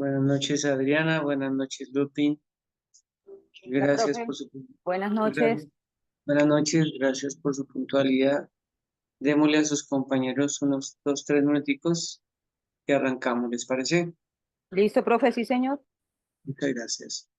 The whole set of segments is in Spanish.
Buenas noches, Adriana. Buenas noches, Lupin. Hola, Gracias profe. por su, Buenas noches. gracias. Buenas noches, gracias por su puntualidad. Démosle a sus compañeros unos 2, 3 minuticos que arrancamos, ¿les parece? ¿Listo, profe? Sí, señor. Muchas gracias.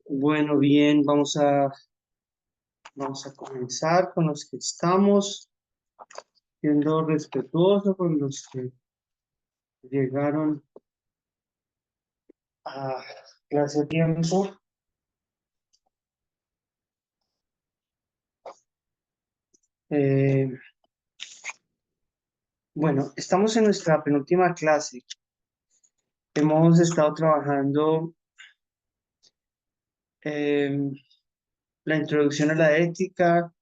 Bueno, bien, vamos a comenzar con los que estamos, siendo respetuoso con los que llegaron a clase a tiempo. Eh, bueno, estamos en nuestra penúltima clase. Hemos estado trabajando la introducción a la ética,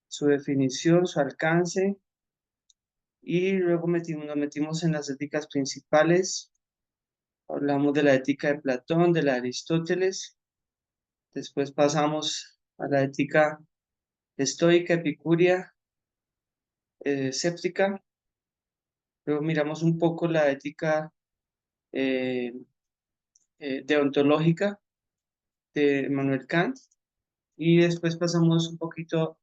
su definición, su alcance, y luego nos metimos en las éticas principales. Hablamos de la ética de Platón, de la de Aristóteles. Después pasamos a la ética estoica, epicúrea, séptica. Luego miramos un poco la ética eh, deontológica de Immanuel Kant y después pasamos un poquito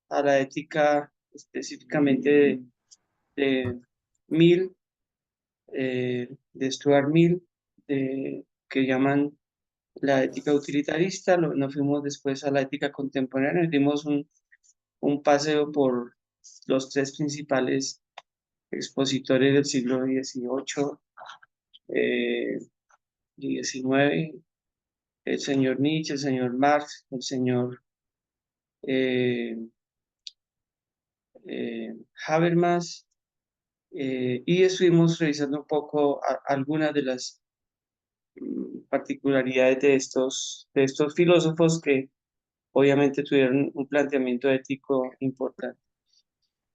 a la ética específicamente de Mill, de Stuart Mill, que llaman la ética utilitarista. Nos fuimos después a la ética contemporánea y dimos un paseo por los tres principales expositores del siglo XVIII y XIX, el señor Nietzsche, el señor Marx, el señor eh, Habermas, y estuvimos revisando un poco algunas de las particularidades de estos filósofos que obviamente tuvieron un planteamiento ético importante.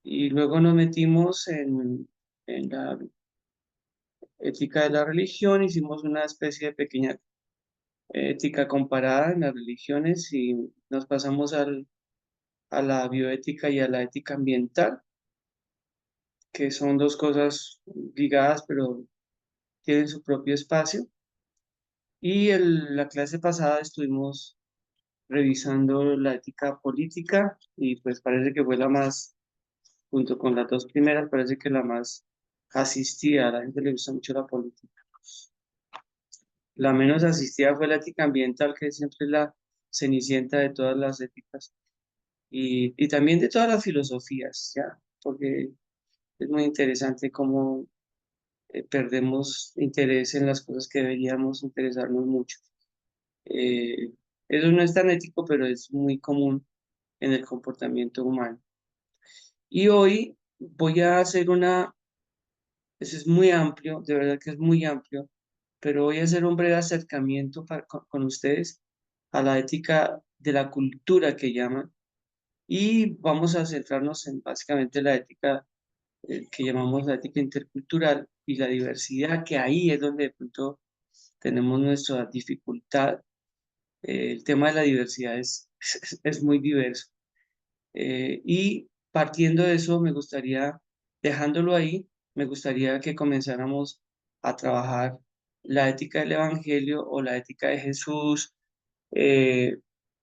Y luego nos metimos en la ética de la religión, hicimos una especie de pequeña ética comparada en las religiones y nos pasamos a la bioética y a la ética ambiental, que son dos cosas ligadas, pero tienen su propio espacio. Y la clase pasada estuvimos revisando la ética política y pues parece que fue la más, junto con las dos primeras, parece que la más asistida. A la gente le gusta mucho la política. La menos asistida fue la ética ambiental, que siempre es la cenicienta de todas las éticas y también de todas las filosofías, ¿ya? Porque es muy interesante cómo perdemos interés en las cosas que deberíamos interesarnos mucho. Eh, Eso no es tan ético, pero es muy común en el comportamiento humano. Y hoy voy a hacer eso es muy amplio, de verdad que es muy amplio, pero voy a hacer un breve acercamiento con ustedes a la ética de la cultura que llaman, y vamos a centrarnos en básicamente la ética que llamamos la ética intercultural y la diversidad, que ahí es donde de pronto tenemos nuestra dificultad. El tema de la diversidad es muy diverso. Y partiendo de eso, me gustaría, dejándolo ahí, me gustaría que comenzáramos a trabajar la ética del Evangelio o la ética de Jesús, eh,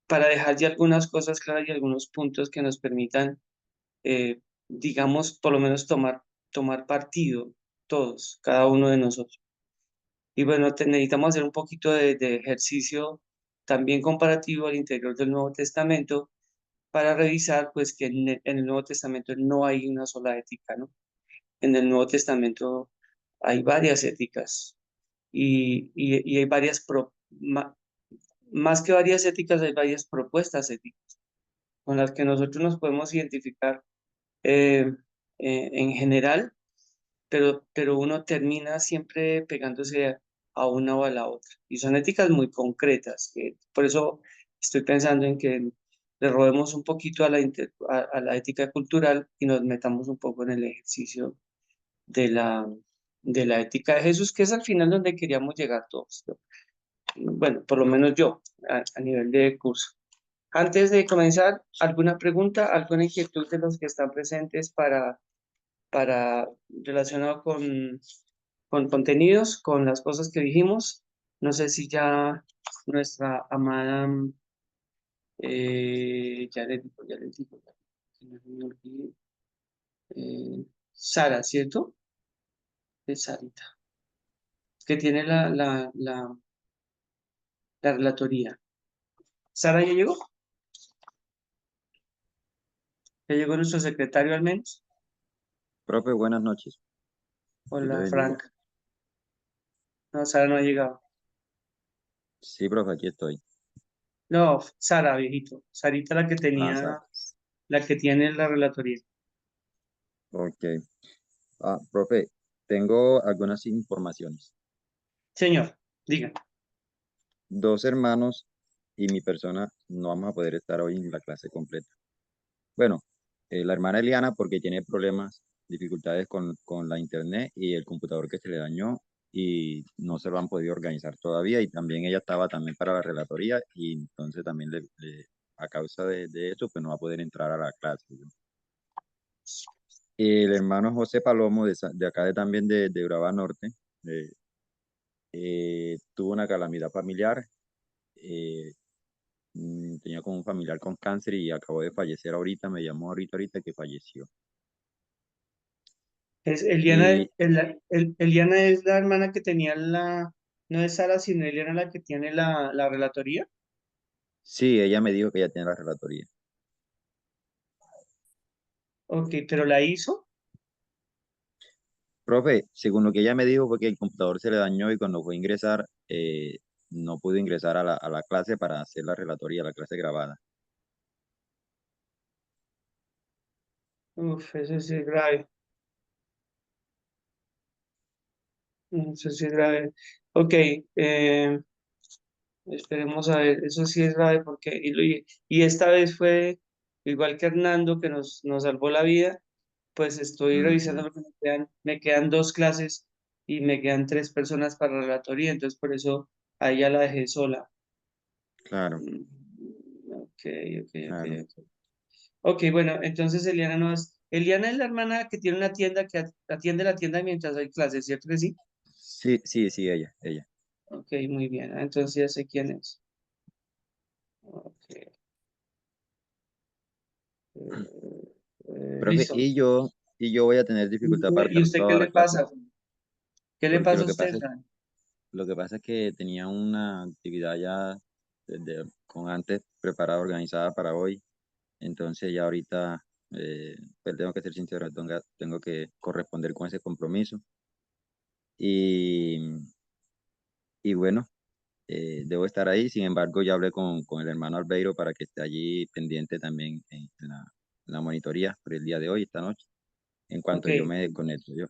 para dejar ya algunas cosas claras y algunos puntos que nos permitan, digamos, por lo menos tomar partido todos, cada uno de nosotros. Y bueno, necesitamos hacer un poquito de ejercicio también comparativo al interior del Nuevo Testamento para revisar pues que en el Nuevo Testamento no hay una sola ética, ¿no? En el Nuevo Testamento hay varias éticas y hay más que varias éticas, hay varias propuestas éticas con las que nosotros nos podemos identificar eh, en general, pero uno termina siempre pegándose a una o a la otra. Y son éticas muy concretas, que por eso estoy pensando en que le robemos un poquito a la ética cultural y nos metamos un poco en el ejercicio de de la ética de Jesús, que es al final donde queríamos llegar todos, ¿no? Bueno, por lo menos yo, a nivel de curso. Antes de comenzar, ¿alguna pregunta, alguna inquietud de los que están presentes para relacionado con contenidos, con las cosas que dijimos? No sé si ya nuestra amada, ya le digo, que no se me olvide, Sara, ¿cierto? Es Sarita, que tiene la relatoría. ¿Sara ya llegó? ¿Ya llegó nuestro secretario al menos? Profe, buenas noches. Dios le Hola, bendiga. Frank. No, Sara no ha llegado. Sí, profe, aquí estoy. No, Sara, viejito. Sarita la que Ah, Sara. la que tiene la relatoría. Ok. Profe, tengo algunas informaciones. Señor, diga. Dos hermanos y mi persona no vamos a poder estar hoy en la clase completa. Bueno, la hermana Eliana porque tiene problemas, dificultades con la internet y el computador que se le dañó y no se lo han podido organizar todavía y también ella estaba también para la relatoría y entonces también a causa de eso pues no va a poder entrar a la clase. El hermano José Palomo, de acá también de Urabá Norte, eh, tuvo una calamidad familiar. eh, Tenía como un familiar con cáncer y acabó de fallecer ahorita. Me llamó ahorita que falleció. Es Eliana, Y Eliana es la hermana que tenía no es Sara, sino Eliana la que tiene la relatoría. sí, ella me dijo que ella tiene la relatoría. Ok, pero la hizo. Profe, según lo que ella me dijo fue que el computador se le dañó y cuando fue a ingresar, no pudo ingresar a la clase para hacer la relatoría, la clase grabada. Uf, eso sí es grave. Eso sí es grave. Ok, esperemos a ver, eso sí es grave porque, y esta vez fue igual que Hernando que nos salvó la vida, pues estoy revisando Ujú, porque me quedan dos clases y me quedan tres personas para relatoría, entonces por eso a ella la dejé sola. claro, Mm, Ok, ok, ok, claro. ok. Ok, bueno, entonces Eliana no es. Eliana es la hermana que tiene una tienda que atiende la tienda mientras hay clases, ¿cierto que sí? Sí, sí, sí, ella. Ok, muy bien. Entonces ya sé quién es. Ok. Profe, Listo. y yo voy a tener dificultad para ¿Y estar usted qué toda la le clase, pasa? ¿Qué le porque pasa a usted, Fran? lo que pasa es que tenía una actividad ya con antes preparada, organizada para hoy. Entonces ya ahorita, pues tengo que ser sincero, tengo que corresponder con ese compromiso. Y, y bueno, debo estar ahí. Sin embargo, ya hablé con el hermano Albeiro para que esté allí pendiente también en la monitoría por el día de hoy, esta noche, en Ok, cuanto yo me desconecto. Yo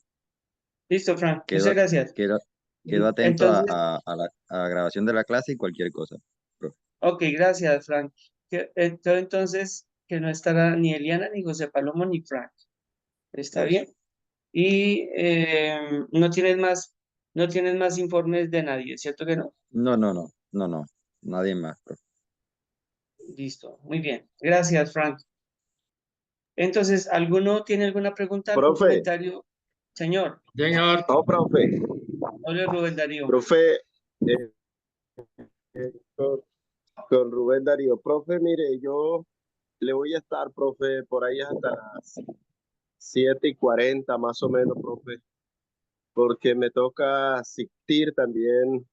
listo, Fran. Muchas quedo, gracias. quedo, quedo atento Entonces, a la grabación de la clase y cualquier cosa, profe. ok, gracias, Frank. Entonces, que no estará ni Eliana, ni José Palomo, ni Frank. ¿Está Eso. bien? Y no tienes más informes de nadie, ¿cierto que no? No, nadie más, profe. Listo, muy bien. Gracias, Frank. Entonces, ¿alguno tiene alguna pregunta, algún Profe, comentario? Señor, Señor, no, profe, hola Rubén Darío. profe, eh, con, con Rubén Darío. Profe, mire, yo le voy a estar, profe, por ahí hasta las 7:40 más o menos, profe, porque me toca asistir también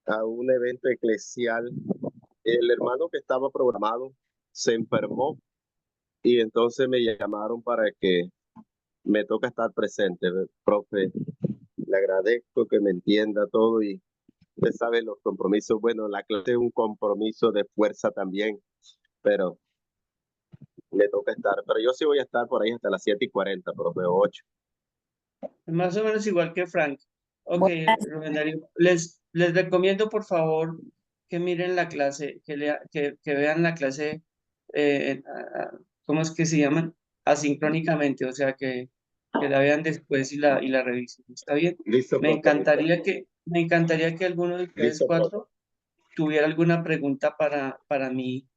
a un evento eclesial. El hermano que estaba programado se enfermó y entonces me llamaron para que me toca estar presente, profe. Le agradezco que me entienda todo y usted sabe los compromisos. Bueno, la clase es un compromiso de fuerza también, pero le toca estar. Pero yo sí voy a estar por ahí hasta las 7:40, profe, 8. Más o menos igual que Frank. Ok, Buenas. Rubén Darío. Les recomiendo, por favor, que miren la clase, que vean la clase, ¿cómo es que se llaman? Asincrónicamente, o sea, que la vean después y la revisen. ¿Está bien? Listo, Me profe, listo. encantaría que alguno de ustedes Listo, profe. cuatro tuviera alguna pregunta para mí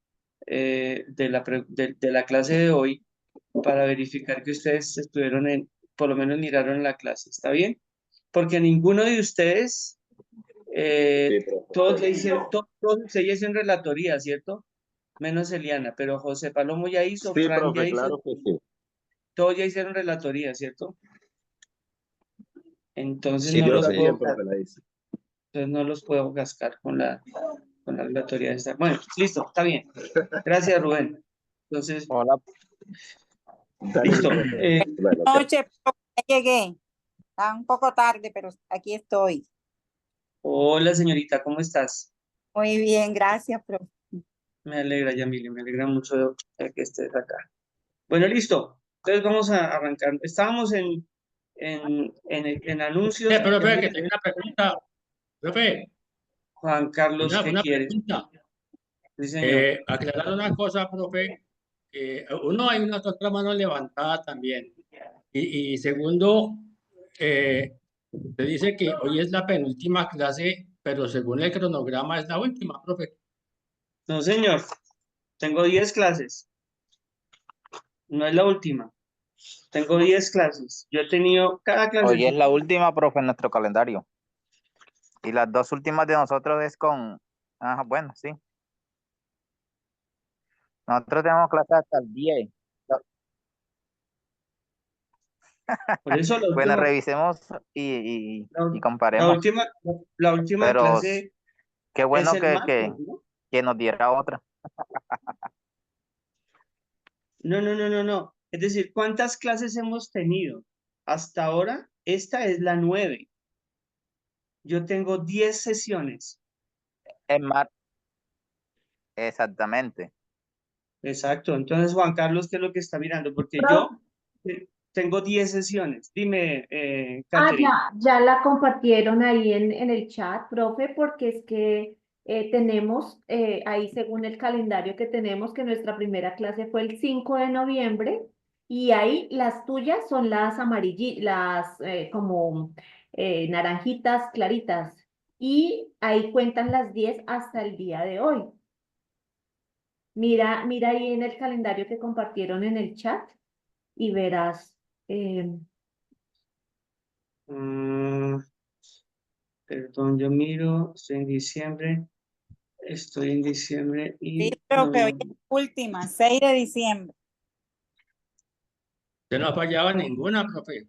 de la clase de hoy para verificar que ustedes por lo menos miraron la clase. ¿Está bien? Porque ninguno de ustedes, Sí, profe. todos ya hicieron, todos ustedes ya hicieron relatoría, ¿cierto? Menos Eliana, pero José Palomo ya hizo, Sí, Frank ya profe, hizo, claro que sí. todos ya hicieron relatoría, ¿cierto? Entonces Sí, no Yo los profe. puedo, también, profe, la hice. entonces no los puedo cascar con la relatoría esta. Bueno, listo, está bien. Gracias, Rubén. Entonces, hola. Dale, listo. profe. Bueno, ok. Noche, profe, ya llegué. Está un poco tarde, pero aquí estoy. Hola, señorita, ¿cómo estás? Muy bien, gracias, profe. Me alegra, Yamile, me alegra mucho que estés acá. Bueno, listo. Entonces vamos a arrancar. Estábamos en anuncios. Profe, que Yamile, tengo una pregunta. Profe, Juan Carlos, ¿qué una quieres? pregunta. Sí, señor. Aclarar una cosa, profe. Uno, hay una otra mano levantada también. Y segundo, se dice que hoy es la penúltima clase, pero según el cronograma es la última, profe. No, señor. Tengo 10 clases. No es la última. Tengo 10 clases. Yo he tenido cada clase. Hoy es la última, profe, en nuestro calendario. Y las 2 últimas de nosotros es con... Ajá, bueno, sí. Nosotros tenemos clase hasta el 10. Por eso Bueno, revisemos la, y la comparemos. última, la última Pero clase qué es bueno el martes, ¿no? que nos diera otra. No. Es decir, ¿cuántas clases hemos tenido? Hasta ahora, esta es la 9. Yo tengo 10 sesiones. Es más, exactamente. Exacto. Entonces, Juan Carlos, ¿qué es lo que está mirando? Porque yo tengo 10 sesiones. Dime, Catherine. Ya la compartieron ahí en el chat, profe, porque es que tenemos ahí según el calendario que tenemos que nuestra primera clase fue el 5 de noviembre y ahí las tuyas son las amarillitas, las como naranjitas claritas y ahí cuentan las 10 hasta el día de hoy. Mira ahí en el calendario que compartieron en el chat y verás. Mm, perdón, yo miro, estoy en diciembre. Estoy en diciembre Sí, y profe, hoy es noviembre. la última, 6 de diciembre. Usted no ha fallado ninguna, profe.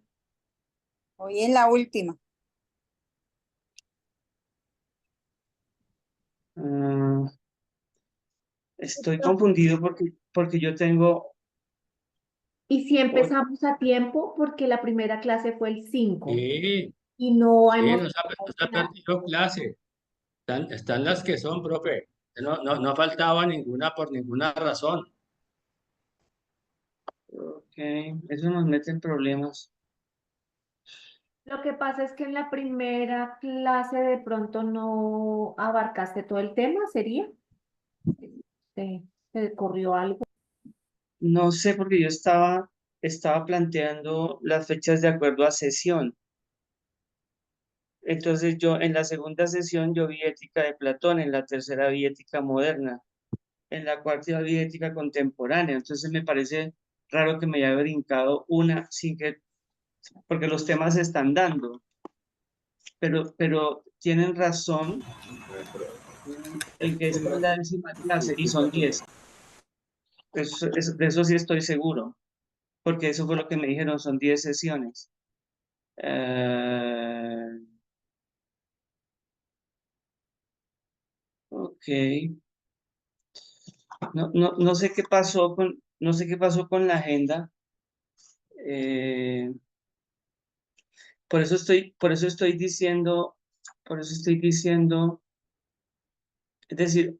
Hoy es la última. Ah, estoy confundido porque yo tengo. Y si empezamos a tiempo, porque la primera clase fue el 5 Sí, y no sí, hemos... no se ha perdido clase. Están las que son, profe. No faltaba ninguna por ninguna razón. Ok, eso nos mete en problemas. Lo que pasa es que en la primera clase de pronto no abarcaste todo el tema, ¿sería? ¿Te corrió algo? No sé, porque yo estaba planteando las fechas de acuerdo a sesión. Entonces yo en la segunda sesión yo vi ética de Platón, en la tercera vi ética moderna, en la cuarta vi ética contemporánea. Entonces me parece raro que me haya brincado una sin que, porque los temas se están dando. Pero tienen razón en que esta es la 10ª clase y son 10. De eso sí estoy seguro, porque eso fue lo que me dijeron, son 10 sesiones. Eh, ok. No sé qué pasó con la agenda. Eh, por eso estoy diciendo, es decir,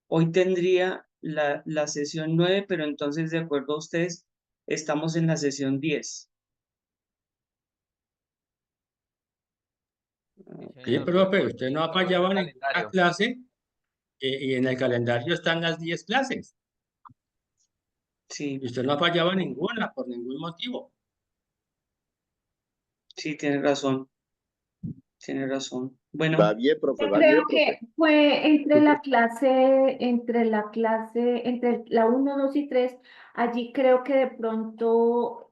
hoy tendría la sesión 9, pero entonces, de acuerdo a ustedes, estamos en la sesión 10. Sí, profe, usted no ha fallado en ninguna clase y en el calendario están las 10 clases. Sí, Y usted no ha fallado en ninguna por ningún motivo. sí, tiene razón. Tiene razón. Bueno, Va bien, profe, va bien, Creo profe. que fue entre la uno 2 y 3 allí creo que de pronto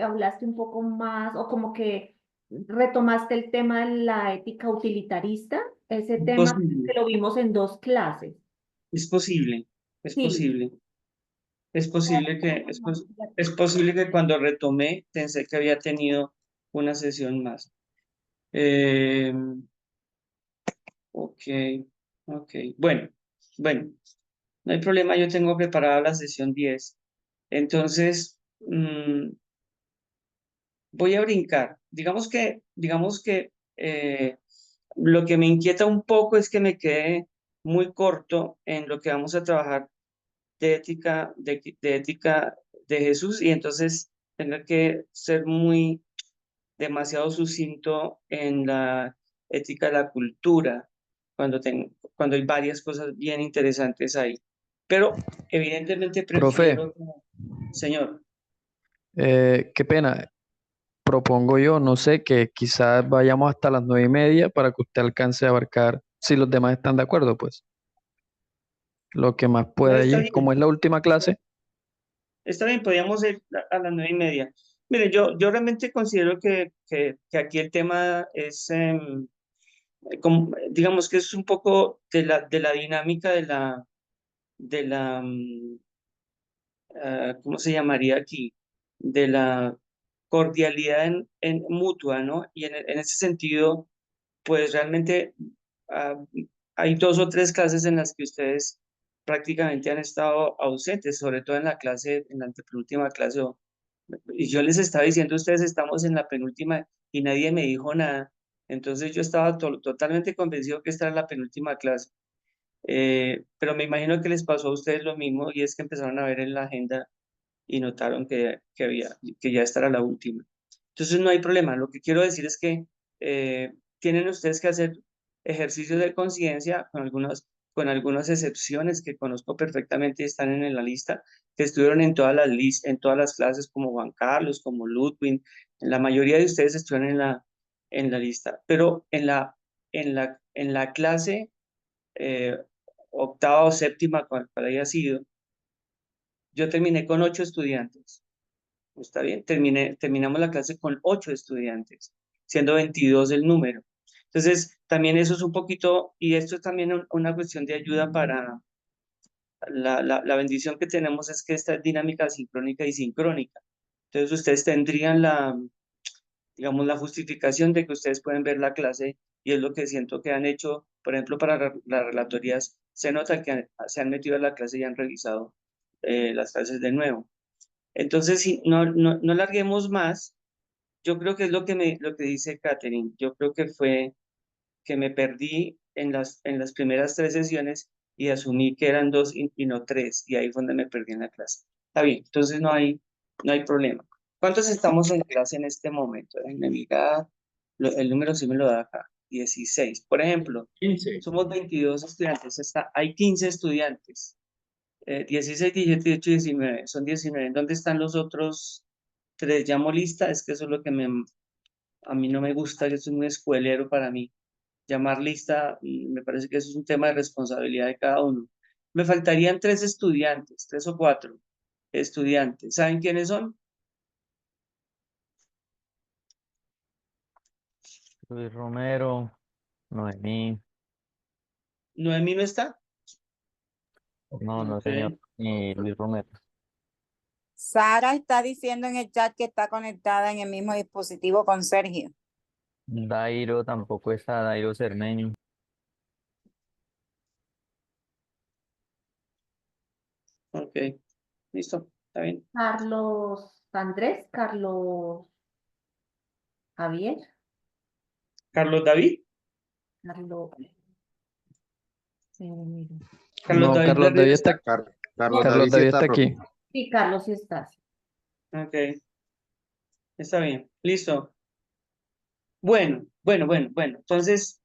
hablaste un poco más o como que retomaste el tema de la ética utilitarista, ese tema posible, que lo vimos en 2 clases. es posible, es Sí. posible. Es posible que cuando retomé pensé que había tenido una sesión más. Eh, ok, ok. Bueno, no hay problema, yo tengo preparada la sesión 10. Entonces, voy a brincar. Digamos que lo que me inquieta un poco es que me quede muy corto en lo que vamos a trabajar de ética de Jesús y entonces tener que ser demasiado sucinto en la ética de la cultura, cuando hay varias cosas bien interesantes ahí. Pero evidentemente Profe, prefiero, señor, qué pena. Propongo yo, no sé, que quizás vayamos hasta las 9:30 para que usted alcance a abarcar, si los demás están de acuerdo, pues, lo que más no pueda está allí. Como bien, es la última clase, Está bien, podríamos ir a las 9:30. Mire, yo realmente considero que aquí el tema es, digamos que es un poco de la dinámica ¿cómo se llamaría aquí? De la cordialidad en mutua, ¿no? Y en ese sentido, pues realmente ah, hay 2 o 3 clases en las que ustedes prácticamente han estado ausentes, sobre todo en la clase, en la antepenúltima clase. Y yo les estaba diciendo, ustedes estamos en la penúltima y nadie me dijo nada. Entonces yo estaba totalmente convencido que esta era la penúltima clase. Pero me imagino que les pasó a ustedes lo mismo y es que empezaron a ver en la agenda y notaron que ya esta era la última. Entonces no hay problema. Lo que quiero decir es que tienen ustedes que hacer ejercicios de conciencia con algunas excepciones que conozco perfectamente y están en la lista, que estuvieron en todas en todas las clases, como Juan Carlos, como Ludwig. La mayoría de ustedes estuvieron en la lista, pero en la clase eh, octava o séptima, cual haya sido, yo terminé con 8 estudiantes. Está bien, terminamos la clase con 8 estudiantes, siendo 22 el número. Entonces, también eso es un poquito, y esto es también una cuestión de ayuda para la bendición que tenemos es que esta es dinámica sincrónica y sincrónica. Entonces, ustedes tendrían digamos, la justificación de que ustedes pueden ver la clase y es lo que siento que han hecho, por ejemplo, para las relatorías, se nota que se han metido a la clase y han revisado las clases de nuevo. Entonces, si no larguemos más, yo creo que es lo que dice Catherine. Yo creo que fue que me perdí en las primeras 3 sesiones y asumí que eran 2 y no 3, y ahí fue donde me perdí en la clase. Está bien, entonces no hay problema. ¿Cuántos estamos en clase en este momento? Déjenme mirar, el número sí me lo da acá, 16. Por ejemplo, 15. somos 22 estudiantes, hay 15 estudiantes. 16, 17, 18, 19, son 19. ¿Dónde están los otros 3? Llamo lista, es que eso es lo que a mí no me gusta, que es muy escuelero para mí. Llamar lista, me parece que eso es un tema de responsabilidad de cada uno. Me faltarían 3 estudiantes, 3 o 4 estudiantes. ¿Saben quiénes son? Luis Romero, Noemí, ¿Noemí no está? no, Ok. señor, ni Luis Romero. Sara está diciendo en el chat que está conectada en el mismo dispositivo con Sergio. Dairo tampoco está, Dairo Cermeño. Ok, listo, está bien. Carlos Andrés, Carlos Javier, ¿Carlos David? Carlos. Mira. ¿Carlos No, David Carlos Berrío David está? está, Carlos No, Carlos David sí David está, está profe. aquí. sí, Carlos sí está. Ok, está bien, listo. Bueno. Entonces,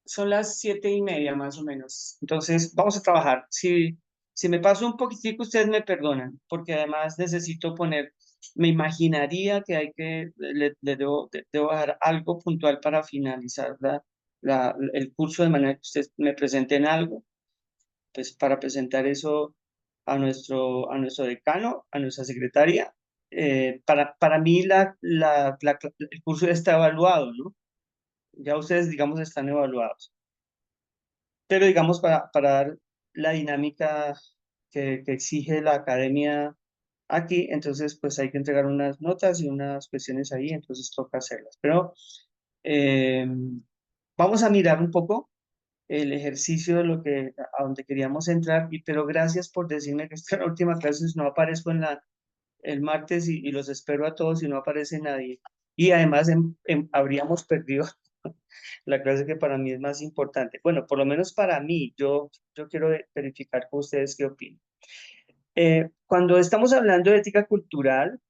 son las 7:30 más o menos. Entonces, vamos a trabajar. Si me paso un poquitico, ustedes me perdonan, porque además necesito me imaginaría que le debo dejar algo puntual para finalizar el curso, de manera que ustedes me presenten algo, pues para presentar eso a nuestro decano, a nuestra secretaria. Para mí el curso ya está evaluado, ¿no? Ya ustedes, digamos, están evaluados. Pero, digamos, para dar la dinámica que exige la academia aquí, entonces, pues hay que entregar unas notas y unas cuestiones ahí, entonces toca hacerlas. Pero eh, vamos a mirar un poco el ejercicio de a donde queríamos entrar, pero gracias por decirme que esta es la última clase, no aparezco el martes y los espero a todos y no aparece nadie. Y además habríamos perdido la clase que para mí es más importante. Bueno, por lo menos para mí, yo quiero verificar con ustedes qué opinan. Cuando estamos hablando de ética cultural,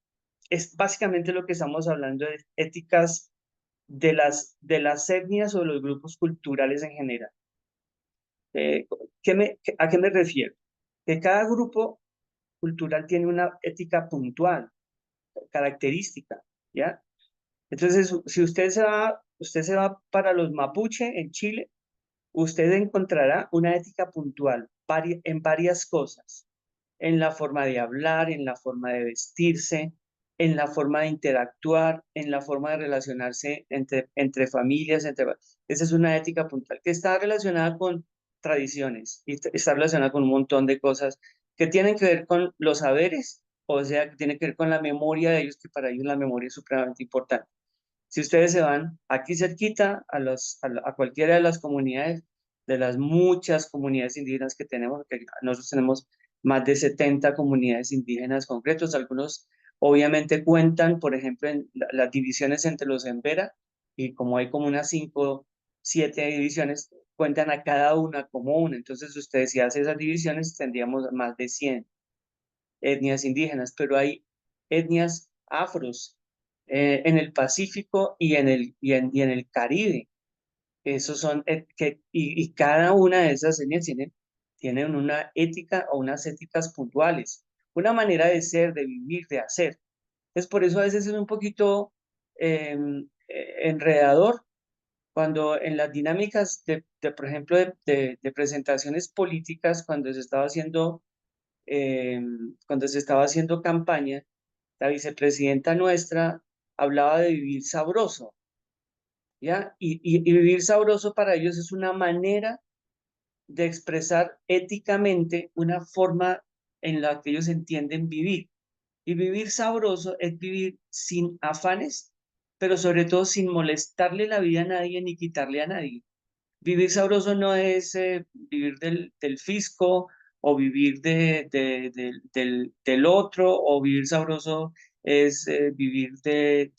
es básicamente lo que estamos hablando de éticas de las etnias o de los grupos culturales en general. ¿A qué me refiero? Que cada grupo cultural tiene una ética puntual, característica, ¿ya? Entonces, si usted se va para los mapuche en Chile, usted encontrará una ética puntual en varias cosas. en la forma de hablar, en la forma de vestirse, en la forma de interactuar, en la forma de relacionarse entre familias. Esa es una ética puntual que está relacionada con tradiciones y está relacionada con un montón de cosas que tienen que ver con los saberes, o sea, que tienen que ver con la memoria de ellos, que para ellos la memoria es supremamente importante. Si ustedes se van aquí cerquita a cualquiera de las comunidades, de las muchas comunidades indígenas que tenemos, que nosotros tenemos más de 70 comunidades indígenas concretos, algunos obviamente cuentan, por ejemplo, en las divisiones entre los Embera, y como hay como unas 5, 7 divisiones, cuentan a cada una como una. Entonces, ustedes si hacen esas divisiones, tendríamos más de 100 etnias indígenas, pero hay etnias afros en el Pacífico y en el Caribe. Esos son, y cada una de esas etnias tienen una ética o unas éticas puntuales, una manera de ser, de vivir, de hacer. Entonces, por eso a veces es un poquito enredador cuando en las dinámicas por ejemplo, de presentaciones políticas, cuando se estaba haciendo campaña, la vicepresidenta nuestra hablaba de vivir sabroso, ¿ya? Y vivir sabroso para ellos es una manera de expresar éticamente una forma en la que ellos entienden vivir. Y vivir sabroso es vivir sin afanes, pero sobre todo sin molestarle la vida a nadie ni quitarle a nadie. Vivir sabroso no es vivir del fisco o vivir del otro, o vivir sabroso es vivir de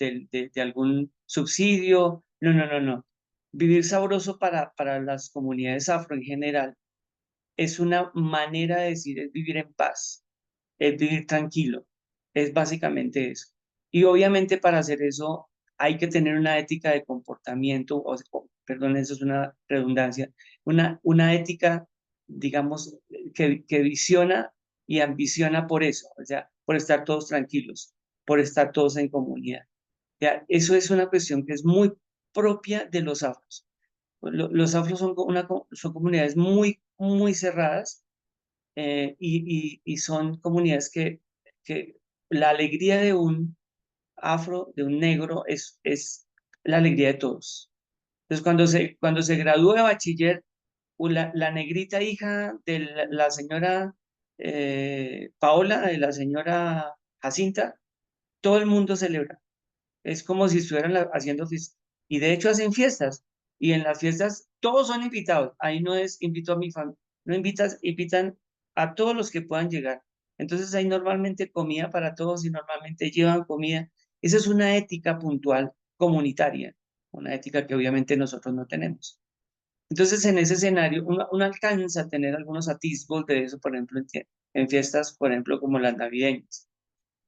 algún subsidio. No, no, no, no. Vivir sabroso para las comunidades afro en general es una manera de decir, es vivir en paz, es vivir tranquilo, es básicamente eso. Y obviamente para hacer eso hay que tener una ética de comportamiento, perdón, eso es una redundancia, una ética, digamos, que visiona y ambiciona por eso, o sea, por estar todos tranquilos, por estar todos en comunidad. Ya, eso es una cuestión que es muy propia de los afros. Los afros son comunidades muy, muy cerradas, y son comunidades que la alegría de un afro, de un negro, es la alegría de todos. Entonces, cuando se gradúa de bachiller, la negrita hija de la señora Paola, de la señora Jacinta, todo el mundo celebra. Es como si estuvieran haciendo fiestas. Y de hecho hacen fiestas. Y en las fiestas todos son invitados. Ahí no es invito a mi familia. No invitan a todos los que puedan llegar. Entonces hay normalmente comida para todos y normalmente llevan comida. Esa es una ética puntual comunitaria. Una ética que obviamente nosotros no tenemos. Entonces en ese escenario uno alcanza a tener algunos atisbos de eso, por ejemplo, en fiestas, por ejemplo, como las navideñas,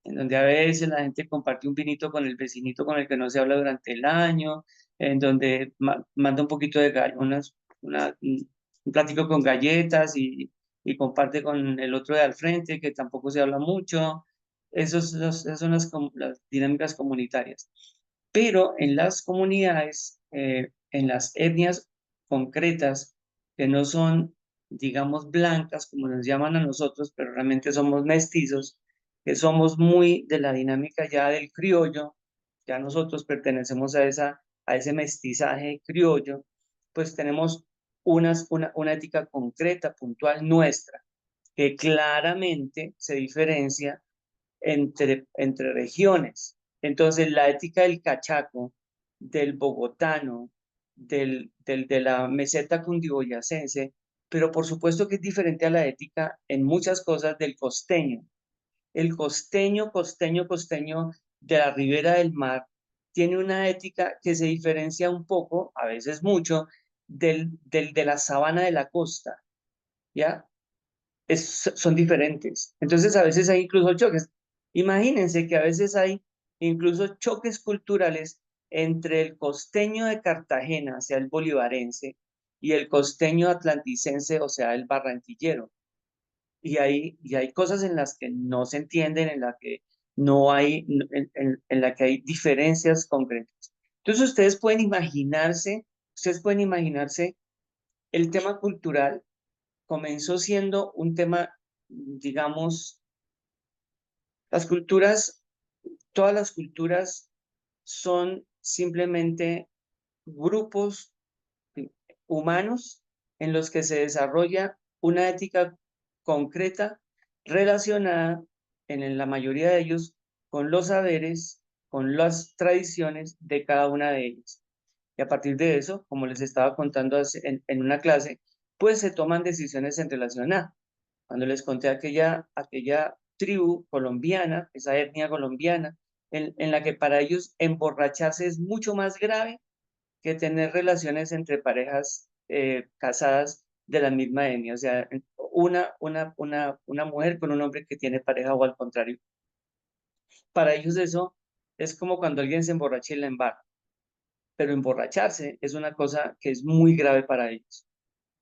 en donde a veces la gente comparte un vinito con el vecinito con el que no se habla durante el año, en donde manda un poquito de un platico con galletas y comparte con el otro de al frente, que tampoco se habla mucho. Esas son las dinámicas comunitarias. Pero en las comunidades, en las etnias concretas, que no son, digamos, blancas, como nos llaman a nosotros, pero realmente somos mestizos, que somos muy de la dinámica ya del criollo, ya nosotros pertenecemos a ese mestizaje criollo, pues tenemos una ética concreta, puntual nuestra, que claramente se diferencia entre regiones. Entonces, la ética del cachaco, del bogotano, de la meseta cundiboyacense, pero por supuesto que es diferente a la ética en muchas cosas del costeño. El costeño de la ribera del mar tiene una ética que se diferencia un poco, a veces mucho, de la sabana de la costa, ¿ya? Son diferentes. Entonces, a veces hay incluso choques. Imagínense que a veces hay incluso choques culturales entre el costeño de Cartagena, o sea, el bolivarense, y el costeño atlanticense, o sea, el barranquillero. Y hay cosas en las que no se entienden, en la que no hay, en la que hay diferencias concretas. Entonces ustedes pueden imaginarse el tema cultural comenzó siendo un tema digamos, las culturas, todas las culturas son simplemente grupos humanos en los que se desarrolla una ética concreta relacionada, en la mayoría de ellos, con los saberes, con las tradiciones de cada una de ellas. Y a partir de eso, como les estaba contando en una clase, pues se toman decisiones en relación a, cuando les conté aquella tribu colombiana, esa etnia colombiana, en la que para ellos emborracharse es mucho más grave que tener relaciones entre parejas casadas de la misma etnia, o sea, una mujer con un hombre que tiene pareja o al contrario. Para ellos eso es como cuando alguien se emborracha y la embarra, pero emborracharse es una cosa que es muy grave para ellos.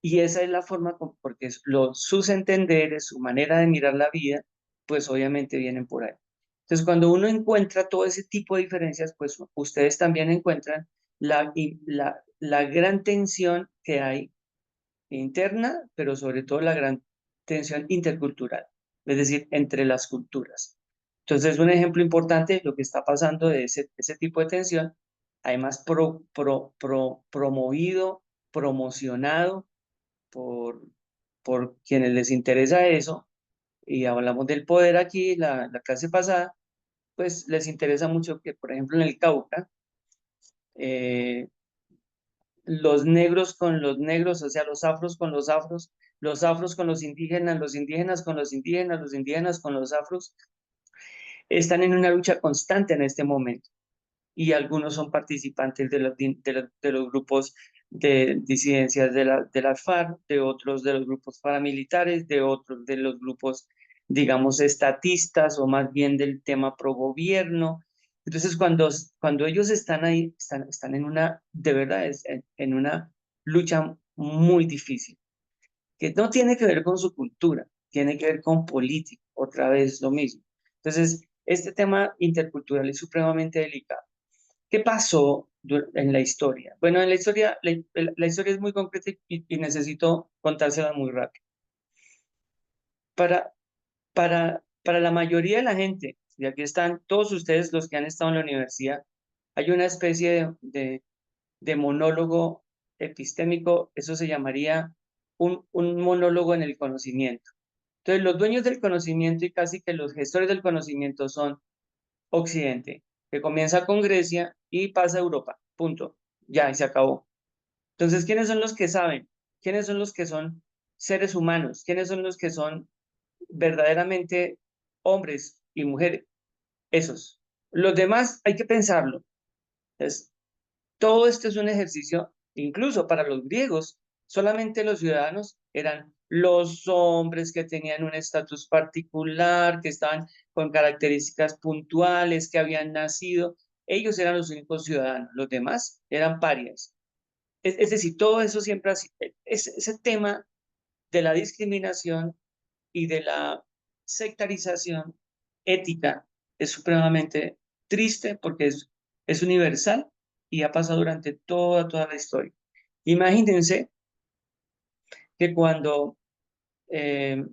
Y esa es la forma, porque sus entenderes, su manera de mirar la vida, pues obviamente vienen por ahí. Entonces, cuando uno encuentra todo ese tipo de diferencias, pues ustedes también encuentran la gran tensión que hay interna, pero sobre todo la gran tensión intercultural, es decir, entre las culturas. Entonces, un ejemplo importante de lo que está pasando de ese tipo de tensión, además promovido, promocionado por, por quienes les interesa eso, y hablamos del poder aquí, la clase pasada, pues les interesa mucho que, por ejemplo, en el Cauca, eh, los negros con los negros, o sea, los afros con los afros con los indígenas con los indígenas con los afros, están en una lucha constante en este momento. Y algunos son participantes de los grupos de disidencias de las FARC, de otros de los grupos paramilitares, de otros de los grupos, digamos, estatistas o más bien del tema pro gobierno. Entonces, cuando ellos están ahí, están en una, de verdad, en una lucha muy difícil, que no tiene que ver con su cultura, tiene que ver con política, otra vez lo mismo. Entonces, este tema intercultural es supremamente delicado. ¿Qué pasó en la historia? Bueno, en la historia, la historia es muy concreta y necesito contársela muy rápido. Para, para la mayoría de la gente, y aquí están todos ustedes los que han estado en la universidad, hay una especie de monólogo epistémico, eso se llamaría un monólogo en el conocimiento. Entonces, los dueños del conocimiento y casi que los gestores del conocimiento son Occidente, que comienza con Grecia y pasa a Europa, punto, ya, y se acabó. Entonces, ¿quiénes son los que saben? ¿Quiénes son los que son seres humanos? ¿Quiénes son los que son verdaderamente hombres y mujeres? Esos. Los demás hay que pensarlo. Entonces, todo esto es un ejercicio, incluso para los griegos, solamente los ciudadanos eran los hombres que tenían un estatus particular, que estaban con características puntuales, que habían nacido. Ellos eran los únicos ciudadanos, los demás eran parias. Es decir, todo eso siempre así. Ese tema de la discriminación y de la sectarización ética es supremamente triste porque es universal y ha pasado durante toda la historia. Imagínense que eh,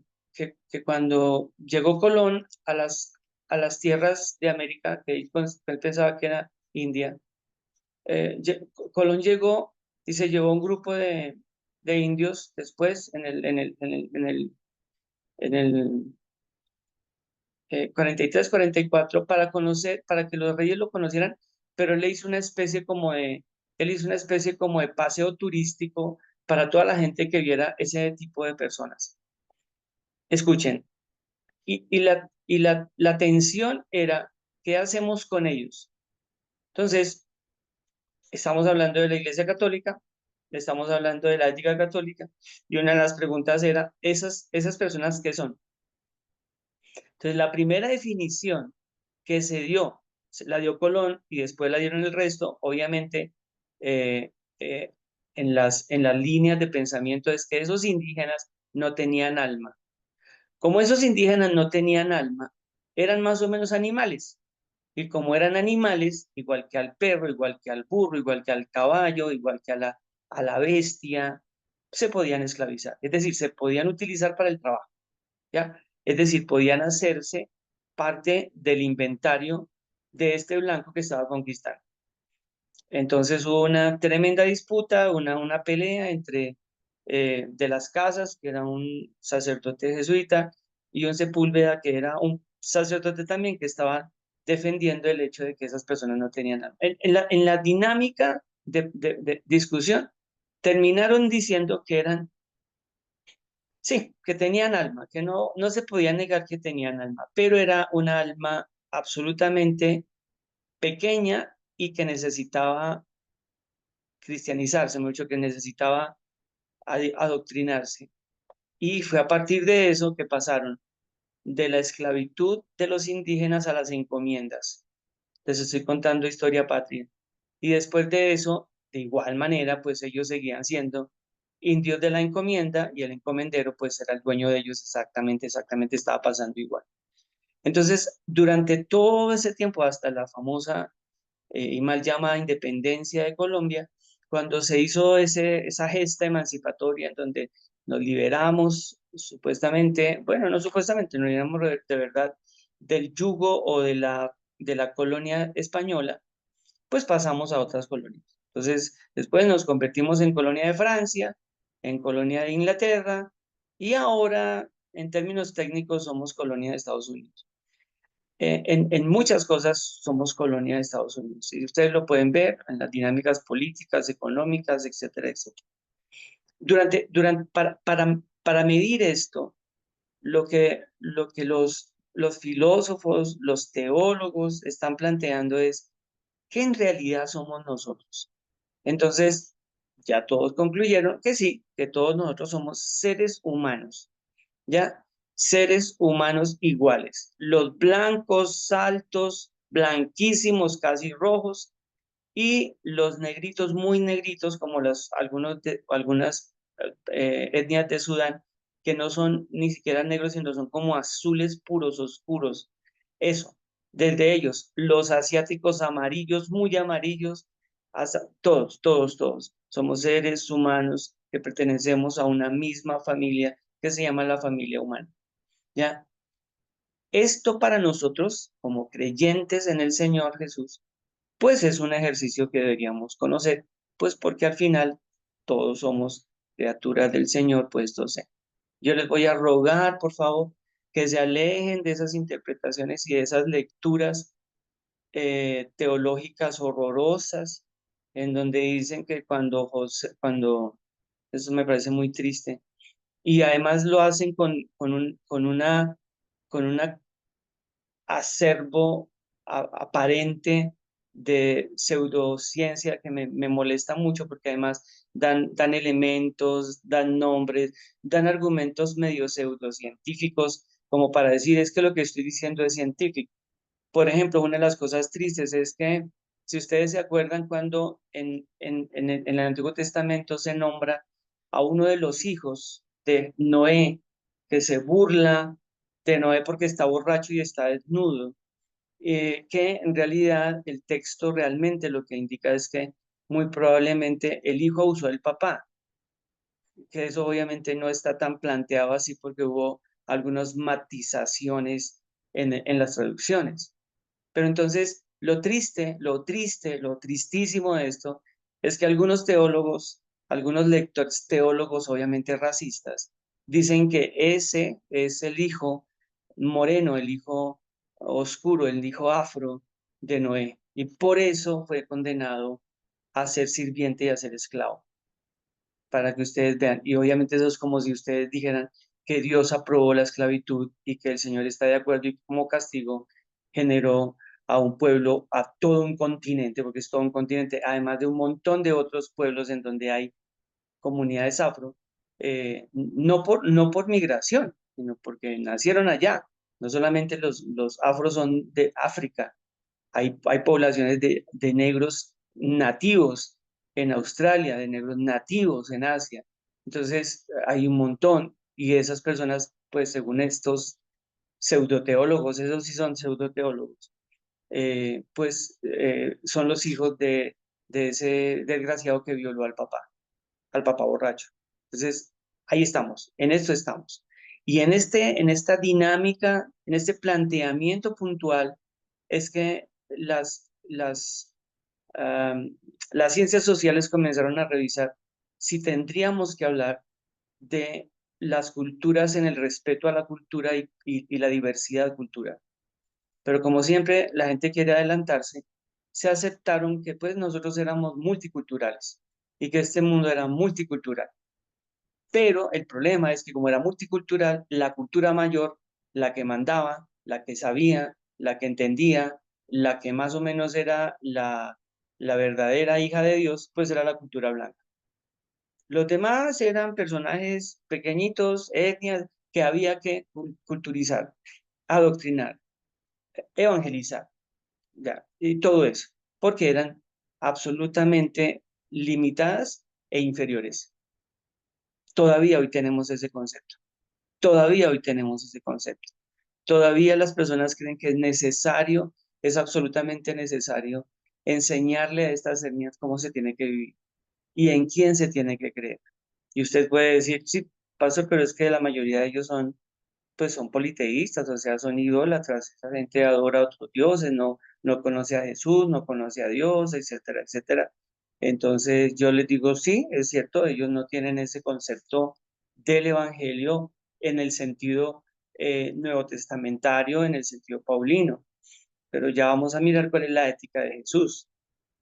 que cuando llegó Colón a las tierras de América, que él pensaba que era India, Colón llegó y se llevó un grupo de indios después en el 43, 44 para conocer, para que los reyes lo conocieran, pero él hizo una especie él hizo una especie como de paseo turístico para toda la gente que viera ese tipo de personas. Escuchen, la tensión era, ¿qué hacemos con ellos? Entonces, estamos hablando de la Iglesia Católica, estamos hablando de la ética católica, y una de las preguntas era, ¿esas personas qué son? Entonces, la primera definición que se dio, la dio Colón y después la dieron el resto, obviamente, eh, eh, en las líneas de pensamiento es que esos indígenas no tenían alma. Como esos indígenas no tenían alma, eran más o menos animales. Y como eran animales, igual que al perro, igual que al burro, igual que al caballo, igual que a la bestia, se podían esclavizar. Es decir, se podían utilizar para el trabajo. ¿Ya? Es decir, podían hacerse parte del inventario de este blanco que estaba conquistando. Entonces hubo una tremenda disputa, una pelea entre de las Casas, que era un sacerdote jesuita, y un Sepúlveda, que era un sacerdote también que estaba defendiendo el hecho de que esas personas no tenían alma. En la dinámica de discusión, terminaron diciendo que eran, sí, que tenían alma, que no se podía negar que tenían alma, pero era una alma absolutamente pequeña y que necesitaba cristianizarse, mucho que necesitaba adoctrinarse. Y fue a partir de eso que pasaron de la esclavitud de los indígenas a las encomiendas. Les estoy contando historia patria. Y después de eso, de igual manera, pues ellos seguían siendo indios de la encomienda y el encomendero pues era el dueño de ellos exactamente estaba pasando igual. Entonces, durante todo ese tiempo, hasta la famosa y mal llamada independencia de Colombia, cuando se hizo esa gesta emancipatoria en donde nos liberamos supuestamente, bueno, no supuestamente, nos liberamos de verdad del yugo o de la colonia española, pues pasamos a otras colonias. Entonces, después nos convertimos en colonia de Francia, en colonia de Inglaterra y ahora, en términos técnicos, somos colonia de Estados Unidos. En muchas cosas somos colonia de Estados Unidos y ustedes lo pueden ver en las dinámicas políticas, económicas, etcétera, etcétera. Para medir esto, lo que los filósofos, los teólogos están planteando es ¿qué en realidad somos nosotros? Entonces, ya todos concluyeron que sí, que todos nosotros somos seres humanos, ¿ya? Seres humanos iguales. Los blancos, altos, blanquísimos, casi rojos, y los negritos, muy negritos, como algunas etnias de Sudán, que no son ni siquiera negros, sino son como azules puros, oscuros. Eso, desde ellos, los asiáticos amarillos, muy amarillos, hasta todos. Somos seres humanos que pertenecemos a una misma familia que se llama la familia humana. ¿Ya? Esto para nosotros, como creyentes en el Señor Jesús, pues es un ejercicio que deberíamos conocer, pues porque al final todos somos criaturas del Señor, pues entonces yo les voy a rogar, por favor, que se alejen de esas interpretaciones y de esas lecturas teológicas horrorosas, en donde dicen que eso me parece muy triste, y además lo hacen con una acervo aparente de pseudociencia que me molesta mucho porque además dan elementos, dan nombres, dan argumentos medio pseudocientíficos como para decir es que lo que estoy diciendo es científico. Por ejemplo, una de las cosas tristes es que si ustedes se acuerdan cuando en el Antiguo Testamento se nombra a uno de los hijos de Noé que se burla de Noé porque está borracho y está desnudo, que en realidad el texto realmente lo que indica es que muy probablemente el hijo abusó del papá, que eso obviamente no está tan planteado así porque hubo algunas matizaciones en las traducciones. Pero entonces lo tristísimo de esto es que algunos teólogos, algunos lectores teólogos obviamente racistas, dicen que ese es el hijo moreno, el hijo oscuro, el hijo afro de Noé. Y por eso fue condenado a ser sirviente y a ser esclavo, para que ustedes vean. Y obviamente eso es como si ustedes dijeran que Dios aprobó la esclavitud y que el Señor está de acuerdo y como castigo generó a un pueblo, a todo un continente, porque es todo un continente, además de un montón de otros pueblos en donde hay comunidades afro, no por migración, sino porque nacieron allá. No solamente los afros son de África, hay poblaciones de negros nativos en Australia, de negros nativos en Asia. Entonces, hay un montón y esas personas, pues según estos pseudoteólogos, esos sí son pseudoteólogos, son los hijos de ese desgraciado que violó al papá borracho. Entonces, ahí estamos, en esto estamos. Y en esta dinámica, en este planteamiento puntual, es que las ciencias sociales comenzaron a revisar si tendríamos que hablar de las culturas en el respeto a la cultura y la diversidad cultural. Pero como siempre, la gente quiere adelantarse, se aceptaron que pues nosotros éramos multiculturales y que este mundo era multicultural. Pero el problema es que como era multicultural, la cultura mayor, la que mandaba, la que sabía, la que entendía, la que más o menos era la verdadera hija de Dios, pues era la cultura blanca. Los demás eran personajes pequeñitos, etnias, que había que culturizar, adoctrinar, evangelizar, ya, y todo eso, porque eran absolutamente limitadas e inferiores. Todavía hoy tenemos ese concepto. Todavía hoy tenemos ese concepto. Todavía las personas creen que es necesario, es absolutamente necesario enseñarle a estas etnias cómo se tiene que vivir y en quién se tiene que creer. Y usted puede decir, sí, pastor, pero es que la mayoría de ellos son politeístas, o sea, son idólatras. Esa gente adora a otros dioses, no conoce a Jesús, no conoce a Dios, etcétera, etcétera. Entonces yo les digo, sí, es cierto, ellos no tienen ese concepto del evangelio en el sentido nuevo testamentario, en el sentido paulino, pero ya vamos a mirar cuál es la ética de Jesús.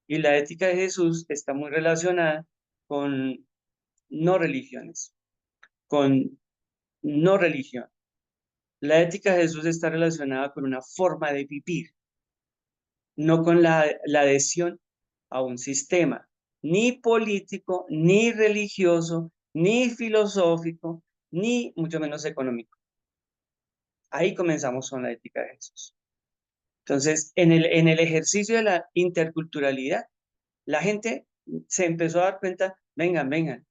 Y la ética de Jesús está muy relacionada con no religiones, con no religión. La ética de Jesús está relacionada con una forma de vivir, no con la adhesión a un sistema, ni político, ni religioso, ni filosófico, ni mucho menos económico. Ahí comenzamos con la ética de Jesús. Entonces, en el ejercicio de la interculturalidad, la gente se empezó a dar cuenta, vengan,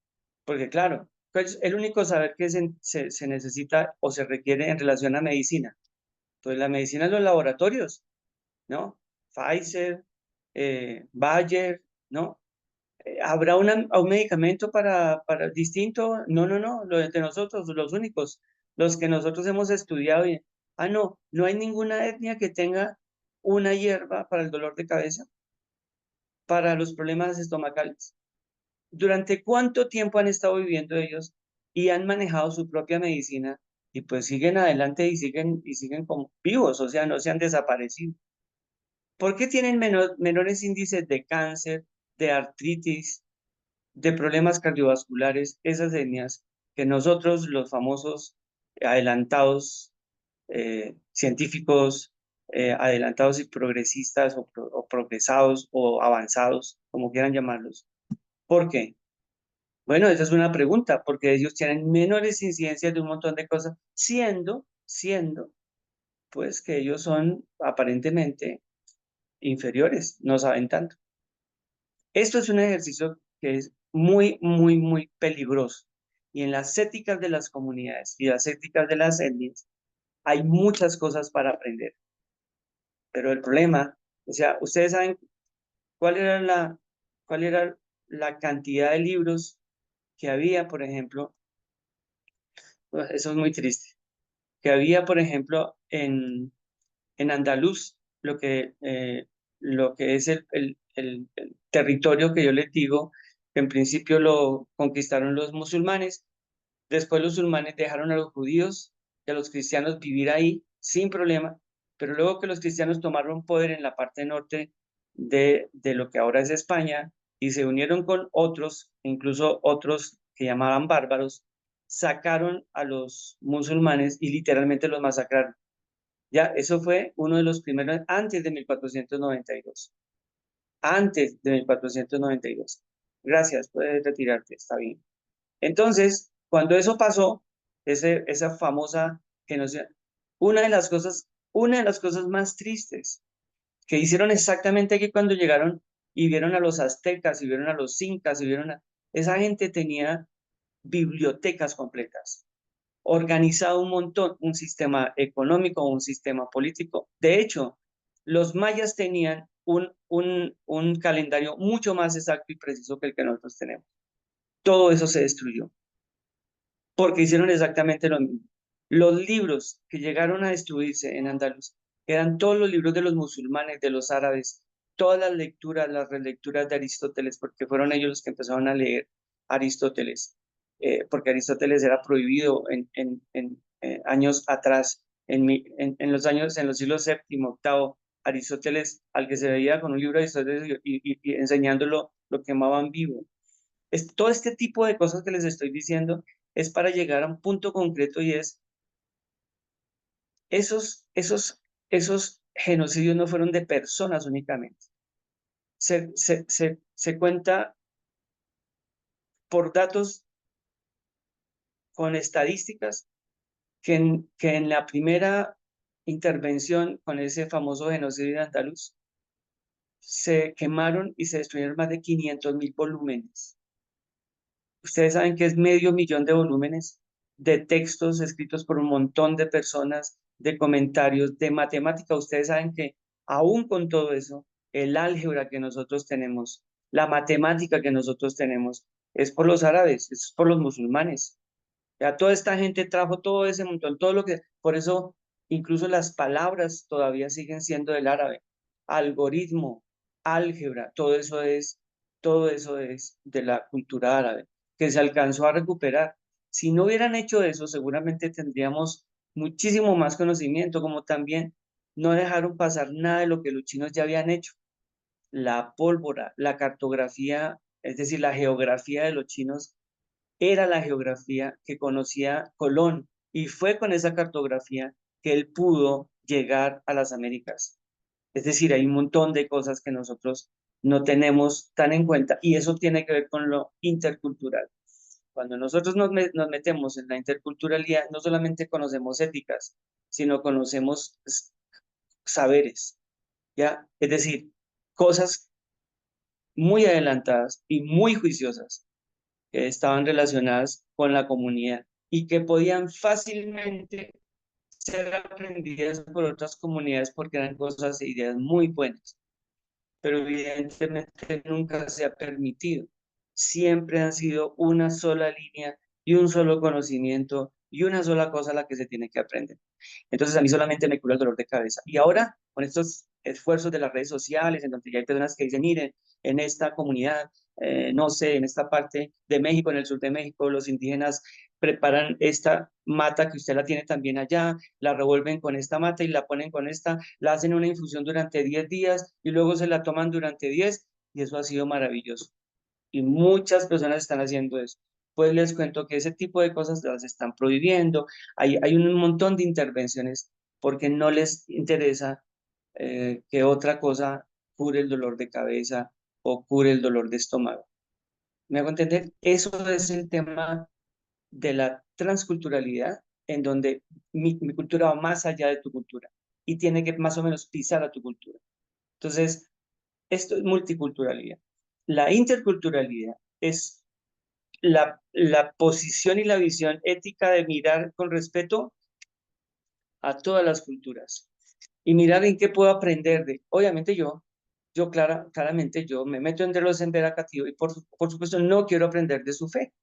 porque claro, pues el único saber que se necesita o se requiere en relación a medicina. Entonces, la medicina en los laboratorios, ¿no? Pfizer, Bayer, ¿no? ¿Habrá un medicamento para distinto? No, lo de nosotros, los únicos, los que nosotros hemos estudiado. No hay ninguna etnia que tenga una hierba para el dolor de cabeza, para los problemas estomacales. ¿Durante cuánto tiempo han estado viviendo ellos y han manejado su propia medicina y pues siguen adelante y siguen como vivos, o sea, no se han desaparecido? ¿Por qué tienen menores índices de cáncer, de artritis, de problemas cardiovasculares, esas etnias que nosotros, los famosos adelantados científicos, adelantados y progresistas o progresados o avanzados, como quieran llamarlos? ¿Por qué? Bueno, esa es una pregunta, porque ellos tienen menores incidencias de un montón de cosas, siendo, pues que ellos son aparentemente inferiores, no saben tanto. Esto es un ejercicio que es muy, muy, muy peligroso. Y en las éticas de las comunidades y las éticas de las etnias hay muchas cosas para aprender. Pero el problema, o sea, ustedes saben cuál era la cantidad de libros que había, por ejemplo, eso es muy triste, que había, por ejemplo, en Andaluz, lo que es el territorio que yo les digo, que en principio lo conquistaron los musulmanes, después los musulmanes dejaron a los judíos y a los cristianos vivir ahí sin problema, pero luego que los cristianos tomaron poder en la parte norte de lo que ahora es España y se unieron con otros, incluso otros que llamaban bárbaros, sacaron a los musulmanes y literalmente los masacraron. Ya, eso fue uno de los primeros, antes de 1492. Antes de 1492. Gracias, puedes retirarte, está bien. Entonces, cuando eso pasó, esa famosa genocida, una de las cosas más tristes que hicieron exactamente aquí cuando llegaron y vieron a los aztecas y vieron a los incas y esa gente tenía bibliotecas completas, organizado un montón, un sistema económico, un sistema político. De hecho, los mayas tenían un calendario mucho más exacto y preciso que el que nosotros tenemos. Todo eso se destruyó porque hicieron exactamente lo mismo. Los libros que llegaron a destruirse en Andaluz eran todos los libros de los musulmanes, de los árabes, todas las lecturas, las relecturas de Aristóteles, porque fueron ellos los que empezaron a leer Aristóteles, porque Aristóteles era prohibido en años atrás, en los años, en los siglos séptimo, octavo, Aristóteles, al que se veía con un libro de Aristóteles y enseñándolo, lo quemaban vivo. Todo este tipo de cosas que les estoy diciendo es para llegar a un punto concreto y es, esos genocidios no fueron de personas únicamente. Se cuenta por datos con estadísticas que en la primera intervención con ese famoso genocidio de Andaluz, se quemaron y se destruyeron más de 500.000 volúmenes. Ustedes saben que es 500.000 de volúmenes de textos escritos por un montón de personas, de comentarios, de matemática. Ustedes saben que aún con todo eso, el álgebra que nosotros tenemos, la matemática que nosotros tenemos, es por los árabes, es por los musulmanes. Ya toda esta gente trajo todo ese montón, todo lo que, por eso incluso las palabras todavía siguen siendo del árabe. Algoritmo, álgebra, todo eso es de la cultura árabe, que se alcanzó a recuperar. Si no hubieran hecho eso, seguramente tendríamos muchísimo más conocimiento, como también no dejaron pasar nada de lo que los chinos ya habían hecho. La pólvora, la cartografía, es decir, la geografía de los chinos era la geografía que conocía Colón y fue con esa cartografía que él pudo llegar a las Américas. Es decir, hay un montón de cosas que nosotros no tenemos tan en cuenta y eso tiene que ver con lo intercultural. Cuando nosotros nos metemos en la interculturalidad, no solamente conocemos éticas, sino conocemos saberes, ¿ya? Es decir, cosas muy adelantadas y muy juiciosas que estaban relacionadas con la comunidad y que podían fácilmente ser aprendidas por otras comunidades porque eran cosas e ideas muy buenas, pero evidentemente nunca se ha permitido. Siempre han sido una sola línea y un solo conocimiento y una sola cosa a la que se tiene que aprender. Entonces a mí solamente me cura el dolor de cabeza. Y ahora, con estos esfuerzos de las redes sociales, en donde ya hay personas que dicen, miren, en esta comunidad, no sé, en esta parte de México, en el sur de México, los indígenas preparan esta mata que usted la tiene también allá, la revuelven con esta mata y la ponen con esta, la hacen una infusión durante 10 días y luego se la toman durante 10 y eso ha sido maravilloso. Y muchas personas están haciendo eso. Pues les cuento que ese tipo de cosas las están prohibiendo. Hay un montón de intervenciones porque no les interesa que otra cosa cure el dolor de cabeza o cure el dolor de estómago. ¿Me hago entender? Eso es el tema de la transculturalidad, en donde mi cultura va más allá de tu cultura y tiene que más o menos pisar a tu cultura. Entonces, esto es multiculturalidad. La interculturalidad es la posición y la visión ética de mirar con respeto a todas las culturas y mirar en qué puedo aprender de, obviamente claramente yo me meto entre los emberacativos y por supuesto no quiero aprender de su fe,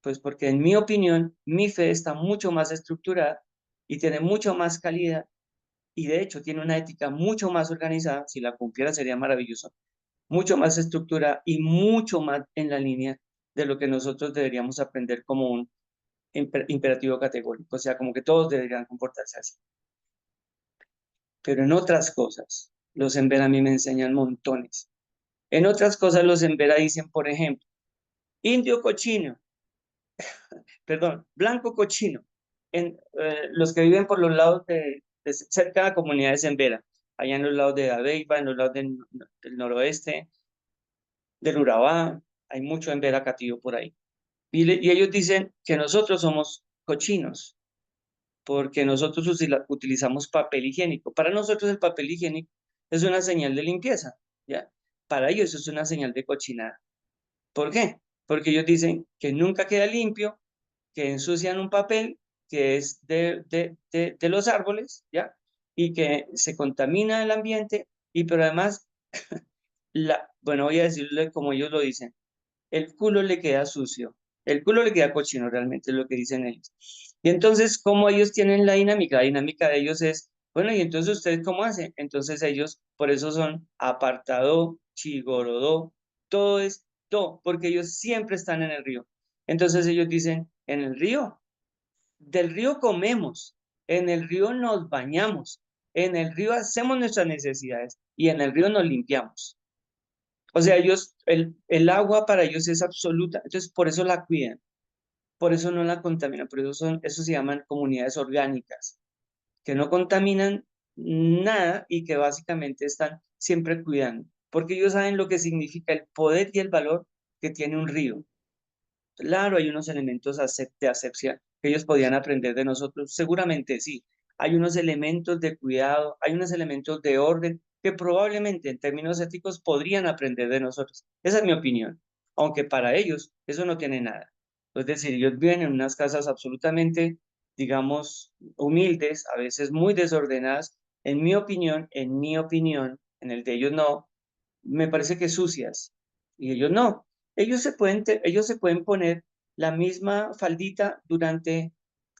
pues porque en mi opinión mi fe está mucho más estructurada y tiene mucho más calidad y de hecho tiene una ética mucho más organizada, si la cumpliera sería maravilloso, mucho más estructurada y mucho más en la línea de lo que nosotros deberíamos aprender como un imperativo categórico, o sea, como que todos deberían comportarse así. Pero en otras cosas, los Embera a mí me enseñan montones. En otras cosas, los Embera dicen, por ejemplo, indio cochino, perdón, blanco cochino, los que viven por los lados cerca de la comunidad de Embera, allá en los lados de Dabeiba, en los lados del noroeste, del Urabá, hay mucho Embera cativo por ahí. Y ellos dicen que nosotros somos cochinos, porque nosotros utilizamos papel higiénico. Para nosotros el papel higiénico es una señal de limpieza, ¿ya? Para ellos es una señal de cochinada. ¿Por qué? Porque ellos dicen que nunca queda limpio, que ensucian un papel que es de los árboles, ¿ya? Y que se contamina el ambiente, pero además, bueno, voy a decirle como ellos lo dicen, el culo le queda sucio, el culo le queda cochino realmente, es lo que dicen ellos. Y entonces, ¿cómo ellos tienen la dinámica? La dinámica de ellos es, bueno, ¿y entonces ustedes cómo hacen? Entonces ellos, por eso son apartado, chigorodó, todo es do, porque ellos siempre están en el río. Entonces ellos dicen, en el río, del río comemos, en el río nos bañamos, en el río hacemos nuestras necesidades y en el río nos limpiamos. O sea, ellos, el agua para ellos es absoluta, entonces por eso la cuidan, por eso no la contaminan, por eso eso se llaman comunidades orgánicas, que no contaminan nada y que básicamente están siempre cuidando, porque ellos saben lo que significa el poder y el valor que tiene un río. Claro, hay unos elementos de asepsia que ellos podían aprender de nosotros, seguramente sí. Hay unos elementos de cuidado, hay unos elementos de orden que probablemente en términos éticos podrían aprender de nosotros. Esa es mi opinión, aunque para ellos eso no tiene nada. Es decir, ellos viven en unas casas absolutamente, digamos, humildes, a veces muy desordenadas. En mi opinión, en el de ellos no, me parece que sucias. Y ellos no. Ellos se pueden poner la misma faldita durante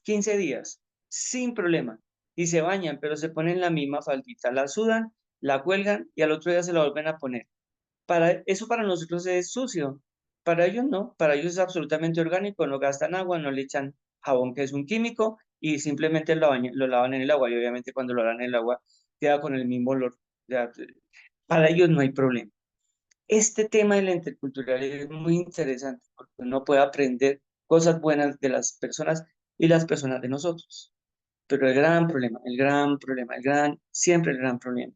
15 días, sin problema. Y se bañan, pero se ponen la misma faldita. La sudan, la cuelgan y al otro día se la vuelven a poner. Eso para nosotros es sucio. Para ellos no. Para ellos es absolutamente orgánico. No gastan agua, no le echan jabón, que es un químico, y simplemente lo lavan en el agua. Y obviamente cuando lo lavan en el agua queda con el mismo olor. Ya, para ellos no hay problema. Este tema de la interculturalidad es muy interesante porque uno puede aprender cosas buenas de las personas y las personas de nosotros. Pero el gran problema, siempre el gran problema,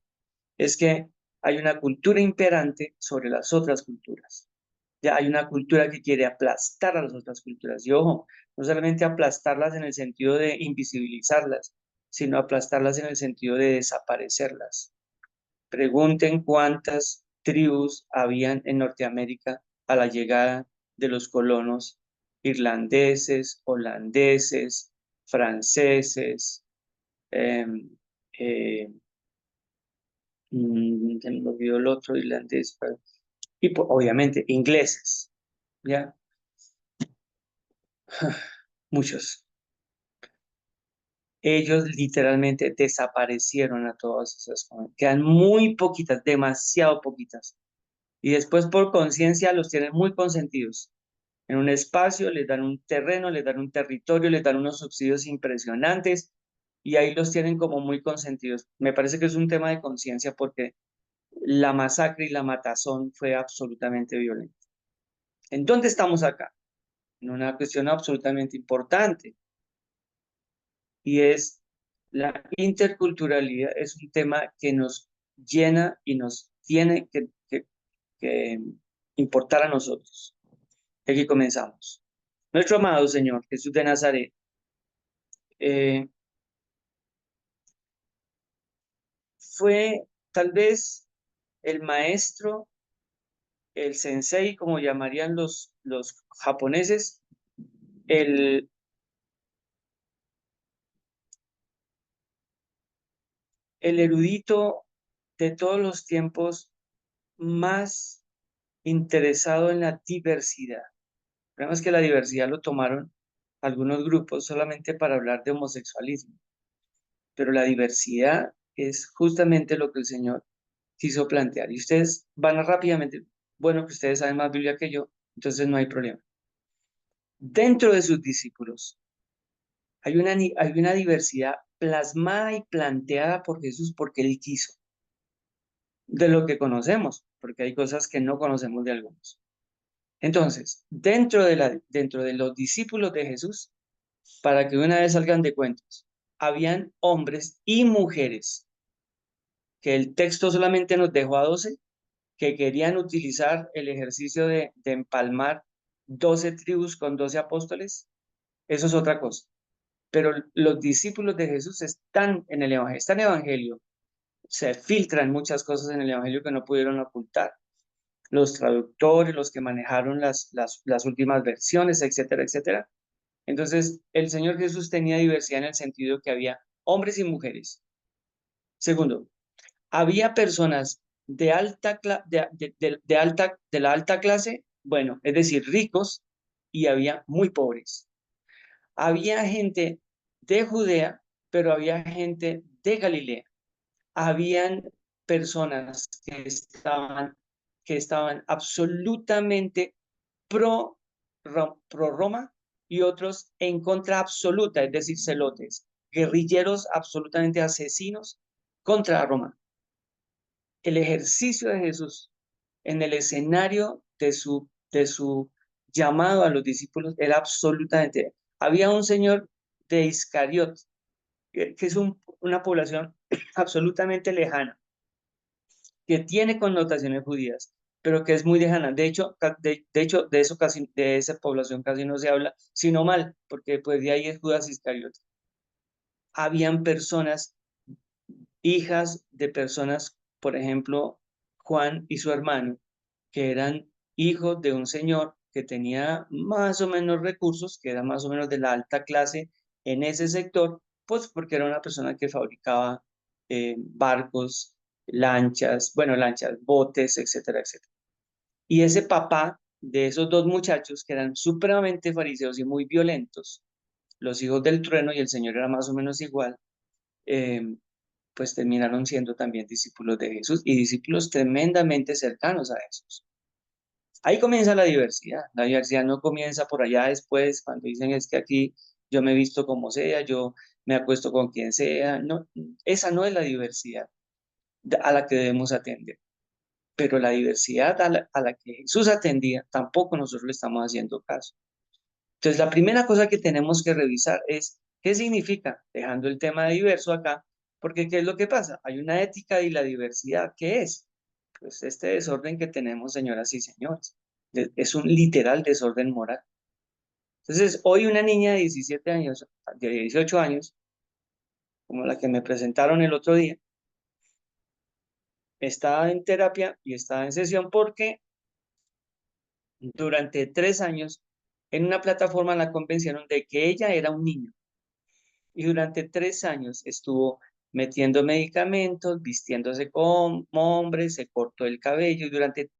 es que hay una cultura imperante sobre las otras culturas. Ya hay una cultura que quiere aplastar a las otras culturas. Y ojo, no solamente aplastarlas en el sentido de invisibilizarlas, sino aplastarlas en el sentido de desaparecerlas. Pregunten cuántas tribus habían en Norteamérica a la llegada de los colonos irlandeses, holandeses, franceses, em, eh, se me olvidó el otro irlandés, y obviamente ingleses, ¿ya? Muchos. Ellos literalmente desaparecieron a todas esas comunidades. Quedan muy poquitas, demasiado poquitas. Y después por conciencia los tienen muy consentidos. En un espacio, les dan un terreno, les dan un territorio, les dan unos subsidios impresionantes y ahí los tienen como muy consentidos. Me parece que es un tema de conciencia porque la masacre y la matazón fue absolutamente violenta. ¿En dónde estamos acá? En una cuestión absolutamente importante y es la interculturalidad. Es un tema que nos llena y nos tiene que importar a nosotros. Aquí comenzamos. Nuestro amado Señor Jesús de Nazaret fue tal vez el maestro, el sensei, como llamarían los japoneses, el erudito de todos los tiempos más interesado en la diversidad. Vemos que la diversidad lo tomaron algunos grupos solamente para hablar de homosexualismo, pero la diversidad es justamente lo que el Señor quiso plantear. Y ustedes van rápidamente, bueno, que ustedes saben más Biblia que yo, entonces no hay problema. Dentro de sus discípulos hay una diversidad plasmada y planteada por Jesús porque Él quiso, de lo que conocemos, porque hay cosas que no conocemos de algunos. Entonces, dentro de los discípulos de Jesús, para que una vez salgan de cuentos, habían hombres y mujeres, que el texto solamente nos dejó a 12, que querían utilizar el ejercicio de empalmar 12 tribus con 12 apóstoles. Eso es otra cosa. Pero los discípulos de Jesús están en el Evangelio, están en el Evangelio. Se filtran muchas cosas en el Evangelio que no pudieron ocultar. Los traductores, los que manejaron las últimas versiones, etcétera, etcétera. Entonces, el Señor Jesús tenía diversidad en el sentido que había hombres y mujeres. Segundo, había personas de la alta clase, bueno, es decir, ricos, y había muy pobres. Había gente de Judea, pero había gente de Galilea. Habían personas que estaban absolutamente pro Roma y otros en contra absoluta, es decir, celotes, guerrilleros absolutamente asesinos contra Roma. El ejercicio de Jesús en el escenario de su llamado a los discípulos era absolutamente. Había un señor de Iscariot, que es una población absolutamente lejana, que tiene connotaciones judías, pero que es muy lejana. De hecho, de esa población casi no se habla, sino mal, porque pues de ahí es Judas Iscariot. Habían personas, hijas de personas, por ejemplo, Juan y su hermano, que eran hijos de un señor que tenía más o menos recursos, que era más o menos de la alta clase en ese sector, pues porque era una persona que fabricaba barcos, lanchas, botes, etcétera, etcétera. Y ese papá de esos dos muchachos, que eran supremamente fariseos y muy violentos, los hijos del trueno, y el señor era más o menos igual, pues terminaron siendo también discípulos de Jesús y discípulos tremendamente cercanos a Jesús. Ahí comienza la diversidad. La diversidad no comienza por allá después, cuando dicen es que aquí yo me he visto como sea, yo me acuesto con quien sea. No, esa no es la diversidad a la que debemos atender. Pero la diversidad a la que Jesús atendía, tampoco nosotros le estamos haciendo caso. Entonces, la primera cosa que tenemos que revisar es qué significa, dejando el tema de diverso acá, porque ¿qué es lo que pasa? Hay una ética y la diversidad. ¿Qué es? Pues este desorden que tenemos, señoras y señores. Es un literal desorden moral. Entonces, hoy una niña de 17 años, de 18 años, como la que me presentaron el otro día, está en terapia y está en sesión porque durante 3 años en una plataforma la convencieron de que ella era un niño. Y durante 3 años estuvo metiendo medicamentos, vistiéndose como hombre, se cortó el cabello y durante